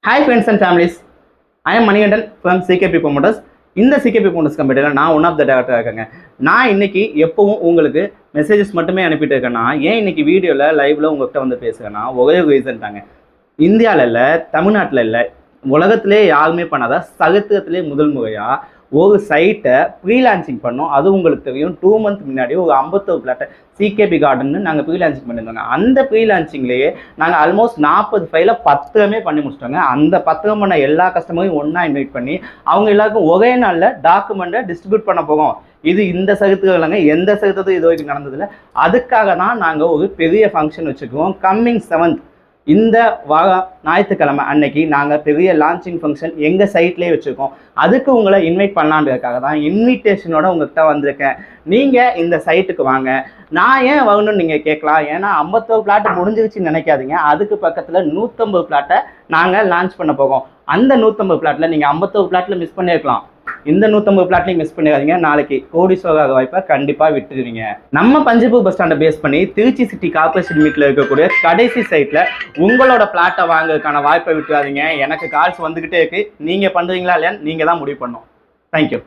Hi friends and families, I am Manigandan from CKP Promoters. இந்த CKP Promoters கம்பெனியில் நான் one of the director இருக்கேங்க. நான் இன்னைக்கு எப்பவும் உங்களுக்கு மெசேஜஸ் மட்டுமே அனுப்பிட்டு இருக்கேன்னா, ஏன் இன்னைக்கு வீடியோவில் லைவ்ல உங்கள்கிட்ட வந்து பேசுகிறேன்னா ஒரே ரீசன் தாங்க. இந்தியாவில் இல்லை, தமிழ்நாட்டில் இல்லை, உலகத்திலே யாருமே பண்ணாத சகத்துவத்திலே முதல் முறையாக ஒரு சைட்டை ப்ரீலான்சிங் பண்ணோம். அது உங்களுக்கு தெரியும், 2 months முன்னாடி ஒரு 51 பிளாட்டை CKP கார்டன் நாங்கள் ப்ரீலான்சிங் பண்ணியிருந்தோங்க. அந்த ப்ரீலான்சிங்லேயே நாங்கள் ஆல்மோஸ்ட் 40 ஃபைலை பத்திரமே பண்ணி முடிச்சிட்டோங்க. அந்த பத்திரம் பண்ண எல்லா கஸ்டமரையும் ஒன்றா இன்வைட் பண்ணி அவங்க எல்லாருக்கும் ஒரே நாளில் டாக்குமெண்ட்டை டிஸ்ட்ரிபியூட் பண்ண போகிறோம். இது இந்த சகுத்துகள் இல்லைங்க, எந்த சகுத்ததும் இது வரைக்கும் நடந்ததில்லை. அதுக்காக தான் நாங்கள் ஒரு பெரிய ஃபங்க்ஷன் வச்சுக்குவோம். கம்மிங் 7th இந்த ஞாயிற்றுக்கிழமை அன்னைக்கு நாங்கள் பெரிய லான்ச்சிங் ஃபங்க்ஷன் எங்கள் சைட்லேயே வச்சுருக்கோம். அதுக்கு உங்களை இன்வைட் பண்ணலான்றதுக்காக தான் இன்விடேஷனோட உங்கள்கிட்ட வந்திருக்கேன். நீங்கள் இந்த சைட்டுக்கு வாங்க. நான் ஏன் வரணும்னு நீங்கள் கேட்கலாம். ஏன்னா 51 பிளாட் முடிஞ்சிருச்சுன்னு நினைக்காதீங்க. அதுக்கு பக்கத்தில் 150 பிளாட்டை நாங்கள் லான்ச் பண்ண போகிறோம். அந்த 150 பிளாட்டில் நீங்கள் 51 பிளாட்டில் மிஸ் பண்ணியிருக்கலாம். இந்த 150 பிளாட்லையும் மிஸ் பண்ணிடாதீங்க. நாளைக்கு கோடீஸ்வரர் வாய்ப்பை கண்டிப்பாக விட்டுருவீங்க. நம்ம பஞ்சப்பூர் பஸ் ஸ்டாண்டை பேஸ் பண்ணி திருச்சி சிட்டி கார்பரேஷன் மீட்டில் இருக்கக்கூடிய கடைசி சைட்டில் உங்களோட பிளாட்டை வாங்குறதுக்கான வாய்ப்பை விட்டுறாதீங்க. எனக்கு கால்ஸ் வந்துக்கிட்டே இருக்குது. நீங்கள் பண்ணுறீங்களா இல்லையான்னு நீங்கள் தான் முடிவு பண்ணணும். தேங்க்யூ.